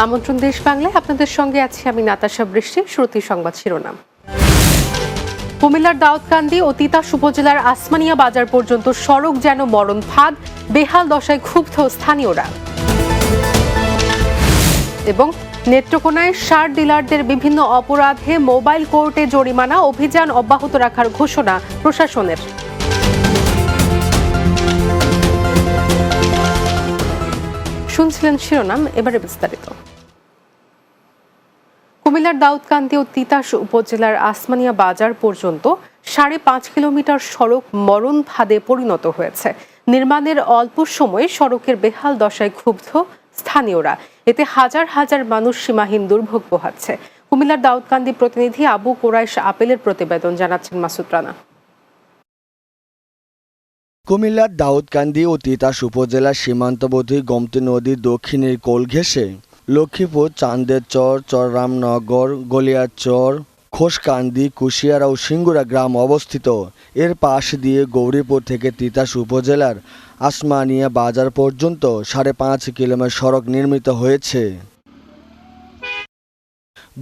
আমন্ত্রণ দেশ বাংলায় আপনাদের সঙ্গে আছি আমি নাতাশা বৃষ্টি। শুরুতেই সংবাদ শিরোনাম। কুমিল্লার দাউদকান্দি ও তিতাস উপজেলার আসমানিয়া বাজার পর্যন্ত সড়ক যেন মরণ ফাঁদ, বেহাল দশায় ক্ষুব্ধ স্থানীয়রা। এবং নেত্রকোনায় সার ডিলারদের বিভিন্ন অপরাধে মোবাইল কোর্টে জরিমানা, অভিযান অব্যাহত রাখার ঘোষণা প্রশাসনের। শুনছিলেন শিরোনাম, এবারে বিস্তারিত। কুমিল্লার দাউদকান্দি ও তিতাস উপজেলার আসমানিয়া বাজার পর্যন্ত 5.5 কিলোমিটার সড়ক মরণ ফাঁদে পরিণত হয়েছে। নির্মাণের অল্প সময়ে সড়কের বেহাল দশায় ক্ষুব্ধ স্থানীয়রা। এতে হাজার হাজার মানুষ সীমাহীন দুর্ভোগ পোহাচ্ছে। কুমিল্লার দাউদকান্দি প্রতিনিধি আবু কোরাইশ আপেলের প্রতিবেদন, জানাচ্ছেন মাসুদ রানা। কুমিল্লার দাউদকান্দি ও তিতাস উপজেলার সীমান্তবর্তী গোমতী নদীর দক্ষিণের কোল ঘেঁষে লক্ষ্মীপুর, চান্দের চর, চররামনগর, গলিয়ারচর, খোসকান্দি, কুশিয়ারা ও সিঙ্গুরা গ্রাম অবস্থিত। এর পাশ দিয়ে গৌরীপুর থেকে তিতাস উপজেলার আসমানিয়া বাজার পর্যন্ত 5.5 কিলোমিটার সড়ক নির্মিত হয়েছে।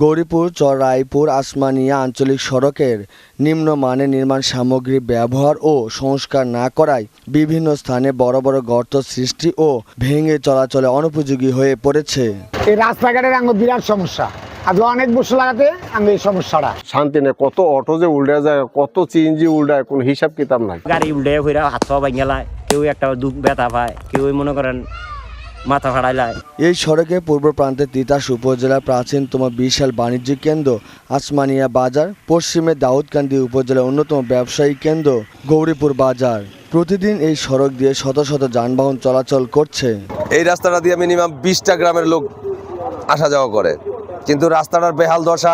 গৌরীপুর চররায়পুর আসমানিয়া আঞ্চলিক সড়কের নিম্নমানের নির্মাণ সামগ্রী ব্যবহার ও সংস্কার না করায় বিভিন্ন স্থানে বড় বড় গর্ত সৃষ্টি ও ভেঙে চলাচলে অনুপযোগী হয়ে পড়েছে। এই রাস্তাঘাটের বিরাট সমস্যা, আজ অনেক বছর লাগাতে এই সমস্যাটা শান্তি নেই। কত অটো যে উল্টে যায়, কত সিএনজি উল্টায়, কোনো হিসাব কিতাব নাই। গাড়ি উল্টে ফিরে হাত পা ভাঙালায়, কেউ একটা দুঃখ ব্যথা পায়, কেউ মনে করেন মাথা ফাড়াইলায়। এই সড়কে পূর্ব প্রান্তে তিতাস উপজেলার প্রাচীনতম বিশাল বাণিজ্যিক কেন্দ্র আসমানিয়া বাজার, পশ্চিমে দাউদকান্দি উপজেলার অন্যতম ব্যবসায়িক কেন্দ্র গৌরীপুর বাজার। প্রতিদিন এই সড়ক দিয়ে শত শত যানবাহন চলাচল করছে। এই রাস্তাটা দিয়ে মিনিমাম 20টা গ্রামের লোক আসা যাওয়া করে, কিন্তু রাস্তাটার বেহাল দশা।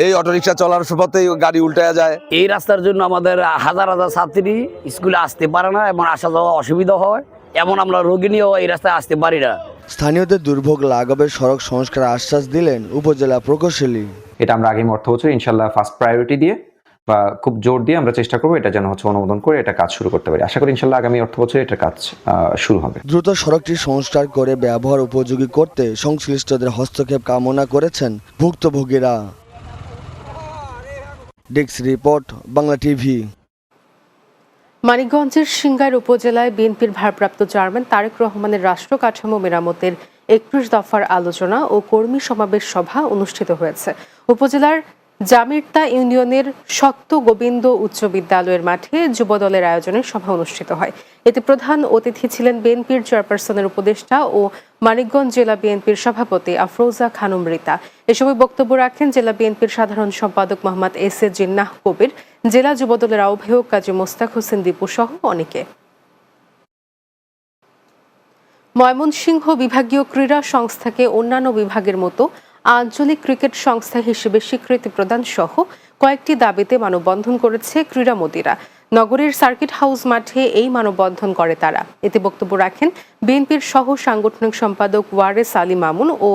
এই অটোরিকশা চলার পথেই গাড়ি উল্টে যায়। এই রাস্তার জন্য আমাদের হাজার হাজার ছাত্রী স্কুলে আসতে পারে না এবং আসা যাওয়া অসুবিধা হয়। এমন আমরা রোগী নিয়েও এই রাস্তায় আসতে পারি না। স্থানীয়দের দুর্ভোগ লাঘবে সড়ক সংস্কার আশ্বাস দিলেন উপজেলা প্রকৌশলী। এটা আমরা আগামী অর্থ বছর ইনশাল্লাহ ফার্স্ট প্রায়োরিটি দিয়ে বা খুব জোর দিয়ে আমরা চেষ্টা করবো এটা যেন অনুমোদন করে এটা কাজ শুরু করতে পারি। আশা করি ইনশাল্লাহ আগামী অর্থ বছর এটা কাজ শুরু হবে। দ্রুত সড়কটি সংস্কার করে ব্যবহার উপযোগী করতে সংশ্লিষ্টদের হস্তক্ষেপ কামনা করেছেন ভুক্তভোগীরা। Desk report, Bangla TV. মানিকগঞ্জের সিংগাইর উপজেলায় বিএনপির ভারপ্রাপ্ত চেয়ারম্যান তারেক রহমানের রাষ্ট্র কাঠামো মেরামতের 21 দফার আলোচনা ও কর্মী সমাবেশ সভা অনুষ্ঠিত হয়েছে। উপজেলার জামিরতা ইউনিয়নের সত্য গোবিন্দ উচ্চ বিদ্যালয়ের মাঠে যুবদলের আয়োজনে সভা অনুষ্ঠিত হয়। এতে প্রধান অতিথি ছিলেন বিএনপির চেয়ারপারসনের উপদেষ্টা ও মানিকগঞ্জ জেলা বিএনপির সভাপতি আফরোজা খানম রিতা। এ সময় বক্তব্য রাখেন জেলা বিএনপির সাধারণ সম্পাদক মোহাম্মদ এস এ জিন্নাহ কবির, জেলা যুবদলের আহ্বায়ক কাজী মোস্তাক হোসেন দীপু সহ অনেকে। ময়মনসিংহ বিভাগীয় ক্রীড়া সংস্থাকে অন্যান্য বিভাগের মতো আঞ্চলিক ক্রিকেট সংস্থা হিসেবে স্বীকৃতি প্রদান সহ কয়েকটি দাবিতে মানববন্ধন করেছে ক্রীড়ামোদীরা। নগরের সার্কিট হাউস মাঠে এই মানববন্ধন করে তারা। এতে বক্তব্য রাখেন বিএনপির সহ সাংগঠনিক সম্পাদক ওয়ারেস আলী মামুন ও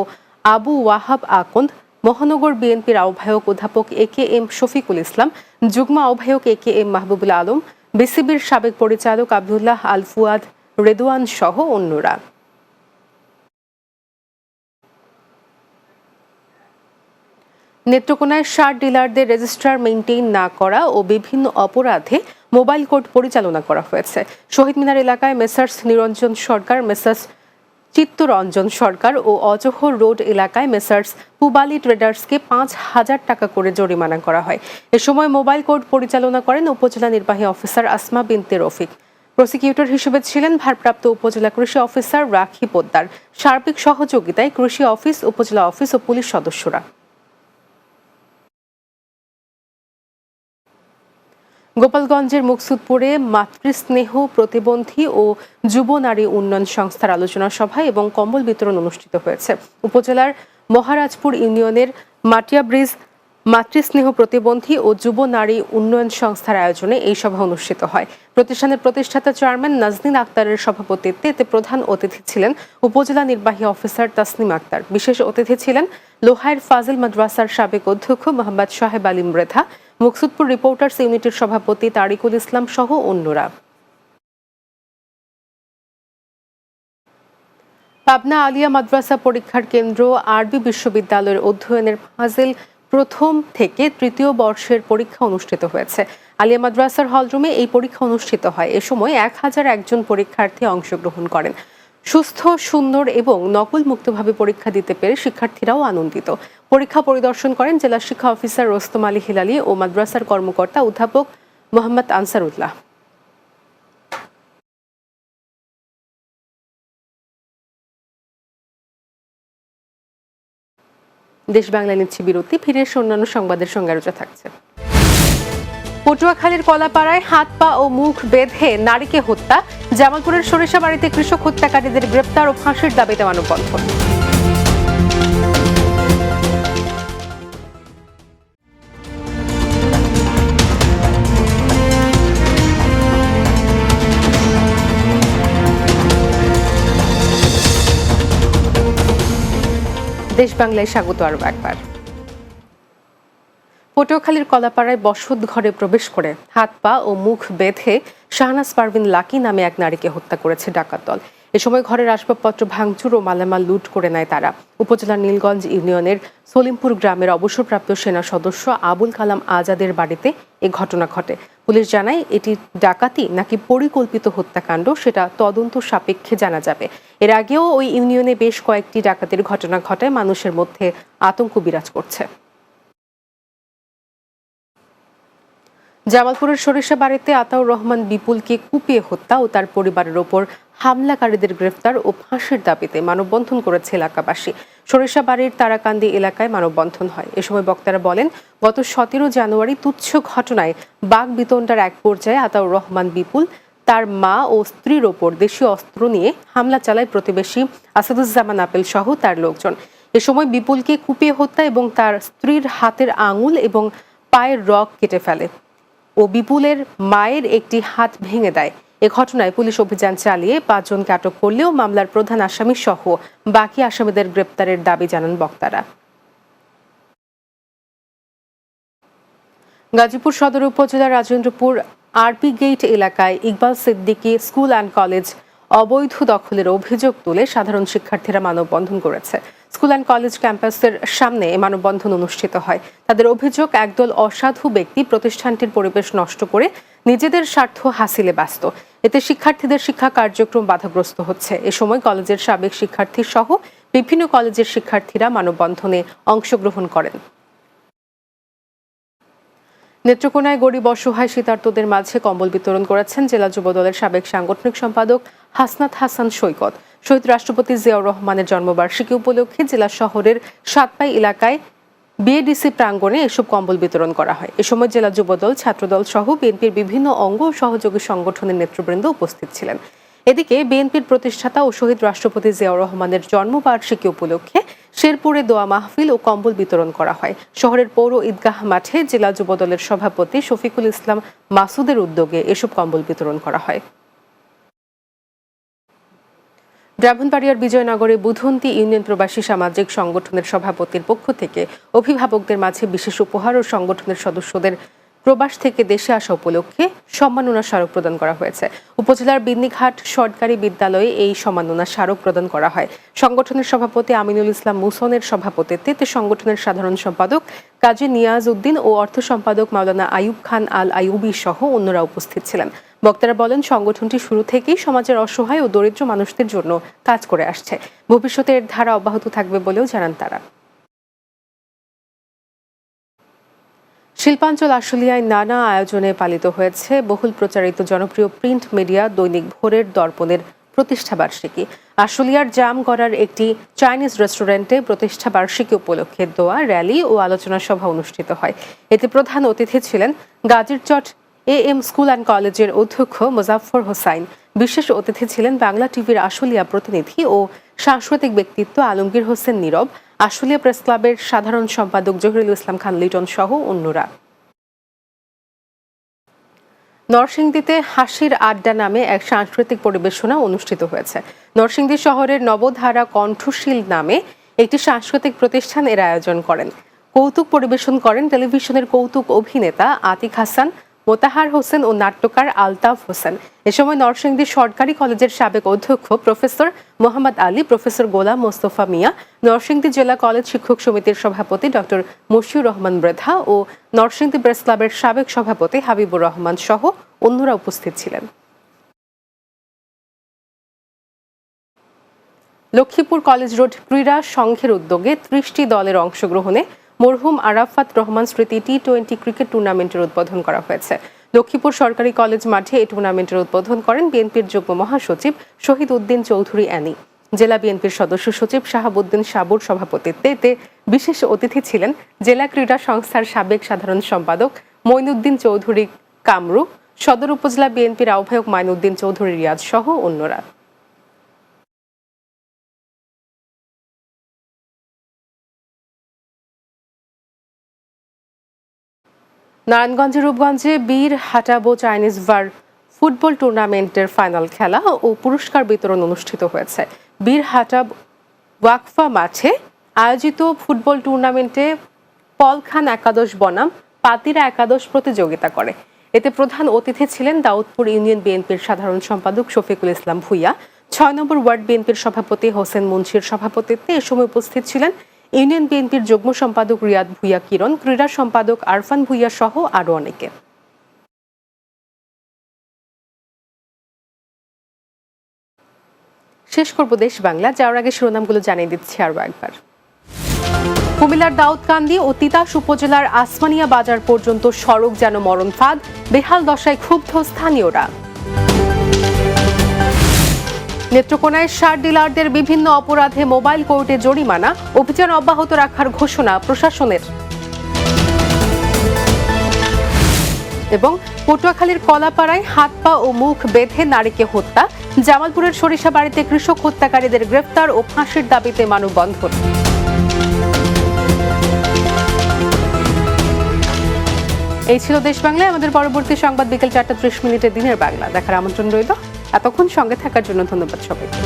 আবু ওয়াহাব আকন্দ, মহানগর বিএনপির আহ্বায়ক অধ্যাপক AKM শফিকুল ইসলাম, যুগ্ম আহ্বায়ক AKM মাহবুবুল আলম, বিসিবির সাবেক পরিচালক আব্দুল্লাহ আল ফুয়াদ রেদওয়ান সহ অন্যরা। নেত্রকোনায় সার ডিলারদের রেজিস্ট্রার মেইনটেইন না করা ও বিভিন্ন অপরাধে মোবাইল কোর্ট পরিচালনা করা হয়েছে। শহীদ মিনার এলাকায় মেসার্স নিরঞ্জন সরকার, মেসার্স চিত্তরঞ্জন সরকার ও অজহর রোড এলাকায় মেসার্স পুবালি ট্রেডার্সকে 5,000 টাকা করে জরিমানা করা হয়। এ সময় মোবাইল কোর্ট পরিচালনা করেন উপজেলা নির্বাহী অফিসার আসমা বিনতে রফিক। প্রসিকিউটর হিসেবে ছিলেন ভারপ্রাপ্ত উপজেলা কৃষি অফিসার রাখি পোদ্দার। সার্বিক সহযোগিতায় কৃষি অফিস, উপজেলা অফিস ও পুলিশ সদস্যরা। গোপালগঞ্জের মুকসুদপুরে মাতৃস্নেহ প্রতিবন্ধী ও যুব নারী উন্নয়ন সংস্থার আলোচনা সভা এবং কম্বল বিতরণ অনুষ্ঠিত হয়েছে। উপজেলার মহারাজপুর ইউনিয়নের মাটিয়া ব্রিজ মাতৃস্নেহ প্রতিবন্ধী ও যুব নারী উন্নয়ন সংস্থার আয়োজনে এই সভা অনুষ্ঠিত হয়। প্রতিষ্ঠানের প্রতিষ্ঠাতা চেয়ারম্যান নাজনীন আক্তারের সভাপতিত্বে এতে প্রধান অতিথি ছিলেন উপজেলা নির্বাহী অফিসার তাসনিম আক্তার। বিশেষ অতিথি ছিলেন লোহাইর ফাজিল মাদ্রাসার সাবেক অধ্যক্ষ মোহাম্মদ সাহেব আলী মৃধা, মুকসুদপুর রিপোর্টার্স ইউনিটের সভাপতি তারিকুল ইসলাম সহ অন্যরা। পাবনা আলিয়া মাদ্রাসা পরীক্ষার কেন্দ্র আরবি বিশ্ববিদ্যালয়ের অধ্যয়নের ফাজিল প্রথম থেকে তৃতীয় বর্ষের পরীক্ষা অনুষ্ঠিত হয়েছে। আলিয়া মাদ্রাসার হলরুমে এই পরীক্ষা অনুষ্ঠিত হয়। এ সময় 1001 পরীক্ষার্থী অংশগ্রহণ করেন। সুস্থ, সুন্দর এবং নকল মুক্তভাবে পরীক্ষা দিতে পেরে শিক্ষার্থীরাও আনন্দিত। পরীক্ষা পরিদর্শন করেন জেলা শিক্ষা অফিসার রোস্তম আলী হিলালি ও মাদ্রাসার কর্মকর্তা অধ্যাপক মোহাম্মদ আনসারুল্লাহ। দেশ বাংলা নিচ্ছে বিরতি, ফিরে এসে অন্যান্য সংবাদের সঙ্গে আলোচনা থাকছে। পটুয়াখালীর কলাপাড়ায় হাত পা ও মুখ বেঁধে নারীকে হত্যা, জামালপুরের সরিষাবাড়িতে কৃষক হত্যাকারীদের গ্রেপ্তার ও ফাঁসির দাবিতে মানববন্ধন। দেশ বাংলায় স্বাগত আরও একবার। পটুয়াখালীর কলাপাড়ায় বসত ঘরে প্রবেশ করে হাত পা ও মুখ বেঁধে শাহনাজ পারভিন লাকি নামে এক নারীকে হত্যা করেছে ডাকাত দল। এ সময় ঘরের আসবাবপত্র ভাঙচুর ও মালামাল লুট করে নেয় তারা। উপজেলার নীলগঞ্জ ইউনিয়নের সলিমপুর গ্রামের অবসরপ্রাপ্ত সেনা সদস্য আবুল কালাম আজাদের বাড়িতে এ ঘটনা ঘটে। পুলিশ জানায় এটি ডাকাতি নাকি পরিকল্পিত হত্যাকাণ্ড সেটা তদন্ত সাপেক্ষে জানা যাবে। এর আগেও ওই ইউনিয়নে বেশ কয়েকটি ডাকাতির ঘটনা ঘটায় মানুষের মধ্যে আতঙ্ক বিরাজ করছে। জামালপুরের সরিষাবাড়িতে আতাউর রহমান বিপুলকে কুপিয়ে হত্যা ও তার পরিবারের ওপর হামলাকারীদের গ্রেফতার ও ফাঁসির দাবিতে মানববন্ধন করেছে এলাকাবাসী। সরিষাবাড়ির তারাকান্দি এলাকায় মানববন্ধন হয়। এ সময় বক্তারা বলেন, গত 17 জানুয়ারি তুচ্ছ ঘটনায় বাকবিতণ্ডার এক পর্যায়ে আতাউর রহমান বিপুল তার মা ও স্ত্রীর ওপর দেশীয় অস্ত্র নিয়ে হামলা চালায় প্রতিবেশী আসাদুজ্জামান আপেল সহ তার লোকজন। এ সময় বিপুলকে কুপিয়ে হত্যা এবং তার স্ত্রীর হাতের আঙুল এবং পায়ের রগ কেটে ফেলে ও বিপুলের মায়ের একটি হাত ভেঙে দেয়। এ ঘটনায় পুলিশ অভিযান চালিয়ে 5 জনকে আটক করলেও মামলার প্রধান আসামি সহ বাকি আসামিদের গ্রেপ্তারের দাবি জানান বক্তারা। গাজীপুর সদর উপজেলার রাজেন্দ্রপুর আরপি গেট এলাকায় Iqbal Siddiqui school and college অবৈধ দখলের অভিযোগ তুলে সাধারণ শিক্ষার্থীরা মানববন্ধন করেছে। স্কুল অ্যান্ড কলেজ ক্যাম্পাসের সামনে মানববন্ধন অনুষ্ঠিত হয়। তাদের অভিযোগ, একদল অসাধু ব্যক্তি প্রতিষ্ঠানটির পরিবেশ নষ্ট করে নিজেদের স্বার্থ হাসিলে ব্যস্ত। এতে শিক্ষার্থীদের শিক্ষা কার্যক্রম বাধাগ্রস্ত হচ্ছে। এ সময় কলেজের সাবেক শিক্ষার্থী সহ বিভিন্ন কলেজের শিক্ষার্থীরা মানববন্ধনে অংশগ্রহণ করেন। নেত্রকোনায় গরিব অসহায় শীতার্তদের মাঝে কম্বল বিতরণ করেছেন জেলা যুবদলের সাবেক সাংগঠনিক সম্পাদক হাসনাত হাসান সৈকত। শহীদ রাষ্ট্রপতি জিয়াউর রহমানের জন্মবার্ষিকী উপলক্ষে জেলা শহরের সাতপাই এলাকায় বিএডিসি প্রাঙ্গণে এসব কম্বল বিতরণ করা হয়। এ সময় জেলা যুবদল, ছাত্রদল সহ বিএনপির বিভিন্ন অঙ্গ ও সহযোগী সংগঠনের নেতৃবৃন্দ উপস্থিত ছিলেন। এদিকে বিএনপির প্রতিষ্ঠাতা ও শহীদ রাষ্ট্রপতি জিয়াউর রহমানের জন্মবার্ষিকী উপলক্ষে শেরপুরে দোয়া মাহফিল ও কম্বল বিতরণ করা হয়। শহরের পৌর ঈদগাহ মাঠে জেলা যুবদলের সভাপতি শফিকুল ইসলাম মাসুদের উদ্যোগে এসব কম্বল বিতরণ করা হয়। ব্রাহ্মণবাড়িয়ার বিজয়নগরে বুধন্তি ইউনিয়ন প্রবাসী সামাজিক সংগঠনের সভাপতির পক্ষ থেকে অভিভাবকদের মাঝে বিশেষ উপহার ও সংগঠনের সদস্যদের প্রবাস থেকে দেশে আসা উপলক্ষে সম্মাননা স্মারক প্রদান করা হয়েছে। উপজেলার বিন্নিঘাট সরকারি বিদ্যালয়ে এই সম্মাননা স্মারক প্রদান করা হয়। সংগঠনের সভাপতি আমিনুল ইসলাম মুসনের সভাপতিত্বে সংগঠনের সাধারণ সম্পাদক কাজী নিয়াজ উদ্দিন ও অর্থ সম্পাদক মাওলানা আইয়ুব খান আল আইয়ুবী সহ অন্যরা উপস্থিত ছিলেন। বক্তারা বলেন, সংগঠনটি শুরু থেকেই সমাজের অসহায় ও দরিদ্র মানুষদের জন্য কাজ করে আসছে। ভবিষ্যতে এর ধারা অব্যাহত থাকবে বলেও জানান তারা। শিল্পাঞ্চল আশুলিয়ায় নানা আয়োজনে পালিত হয়েছে বহুল প্রচারিত জনপ্রিয় প্রিন্ট মিডিয়া দৈনিক ভোরের দর্পণের প্রতিষ্ঠাবার্ষিকী। আশুলিয়ার জামগড়ার একটি চাইনিজ রেস্টুরেন্টে প্রতিষ্ঠাবার্ষিকী উপলক্ষে দোয়া, র্যালি ও আলোচনা সভা অনুষ্ঠিত হয়। এতে প্রধান অতিথি ছিলেন গাজীরচট AM স্কুল অ্যান্ড কলেজের অধ্যক্ষ মোজাফফর হোসাইন। বিশেষ অতিথি ছিলেন বাংলা টিভির আশুলিয়া প্রতিনিধি ও সাংস্কৃতিক ব্যক্তিত্ব আলমগীর হোসেন নীরব, আশুলিয়া প্রেস ক্লাবের সাধারণ সম্পাদক জহিরুল ইসলাম খান লিটন সহ অন্যরা। নরসিংদীতে হাসির আড্ডা নামে এক সাংস্কৃতিক পরিবেশনা অনুষ্ঠিত হয়েছে। নরসিংদী শহরের নবধারা কণ্ঠশীল নামে একটি সাংস্কৃতিক প্রতিষ্ঠান এর আয়োজন করেন। কৌতুক পরিবেশন করেন টেলিভিশনের কৌতুক অভিনেতা আতিক হাসান, মোতাহার হোসেন ও নাট্যকার আলতাফ হোসেন। এ সময় নরসিংদী সরকারি কলেজের সাবেক অধ্যক্ষ প্রফেসর মোহাম্মদ আলী, প্রফেসর গোলাম মোস্তফা মিয়া, নরসিংদী জেলা কলেজ শিক্ষক সমিতির সভাপতি ডক্টর মশিউর রহমান মৃধা ও নরসিংদী প্রেস ক্লাবের সাবেক সভাপতি হাবিবুর রহমান সহ অন্যরা উপস্থিত ছিলেন। লক্ষ্মীপুর কলেজ রোড ক্রীড়া সংঘের উদ্যোগে 30টি দলের অংশগ্রহণে মরহুম আরাফাত রহমান স্মৃতি টি-20 ক্রিকেট টুর্নামেন্টের উদ্বোধন করা হয়েছে। লক্ষ্মীপুর সরকারি কলেজ মাঠে এই টুর্নামেন্টের উদ্বোধন করেন বিএনপির যুগ্ম মহাসচিব শহীদ উদ্দিন চৌধুরী অ্যানি। জেলা বিএনপির সদস্য সচিব শাহাবুদ্দিন সাবুর সভাপতিত্বে এতে বিশেষ অতিথি ছিলেন জেলা ক্রীড়া সংস্থার সাবেক সাধারণ সম্পাদক মঈনুদ্দিন চৌধুরী কামরু, সদর উপজেলা বিএনপির আহ্বায়ক মাইনুদ্দিন চৌধুরী রিয়াজ সহ অন্যরা। নারায়ণগঞ্জের রূপগঞ্জে বীর হাটাবো চাইনিজ ভার ফুটবল টুর্নামেন্টের ফাইনাল খেলা ও পুরস্কার বিতরণ অনুষ্ঠিত হয়েছে। বীর হাটাব ওয়াকফা মাঠে আয়োজিত ফুটবল টুর্নামেন্টে পলখান একাদশ বনাম পাতিরা একাদশ প্রতিযোগিতা করে। এতে প্রধান অতিথি ছিলেন দাউদপুর ইউনিয়ন বিএনপির সাধারণ সম্পাদক শফিকুল ইসলাম ভুইয়া। 6 নম্বর ওয়ার্ড বিএনপির সভাপতি হোসেন মুন্সির সভাপতিত্বে এ সময় উপস্থিত ছিলেন ইউনিয়ন বিএনপির যুগ্ম সম্পাদক রিয়াদ ভুইয়া কিরণ, ক্রীড়া সম্পাদক আরফান ভুইয়া সহ আরো অনেকে। শেষ করব দেশ বাংলা, যাওয়ার আগে শিরোনামগুলো জানিয়ে দিচ্ছি আরো একবার। কুমিল্লার দাউদকান্দি ও তিতাস উপজেলার আসমানিয়া বাজার পর্যন্ত সড়ক যেন মরণ ফাঁদ, বেহাল দশায় ক্ষুব্ধ স্থানীয়রা। নেত্রকোনায় সার ডিলারদের বিভিন্ন অপরাধে মোবাইল কোর্টে জরিমানা, অভিযান অব্যাহত রাখার ঘোষণা প্রশাসনের। এবং পটুয়াখালীর কলাপাড়ায় হাত পা ও মুখ বেঁধে নারীকে হত্যা, জামালপুরের সরিষাবাড়িতে কৃষক হত্যাকারীদের গ্রেফতার ও ফাঁসির দাবিতে মানববন্ধন। এই ছিল দেশ বাংলায়। আমাদের পরবর্তী সংবাদ বিকেল 4টা 30 মিনিটে দিনের বাংলা দেখার আমন্ত্রণ রইল। এতক্ষণ সঙ্গে থাকার জন্য ধন্যবাদ সবাইকে।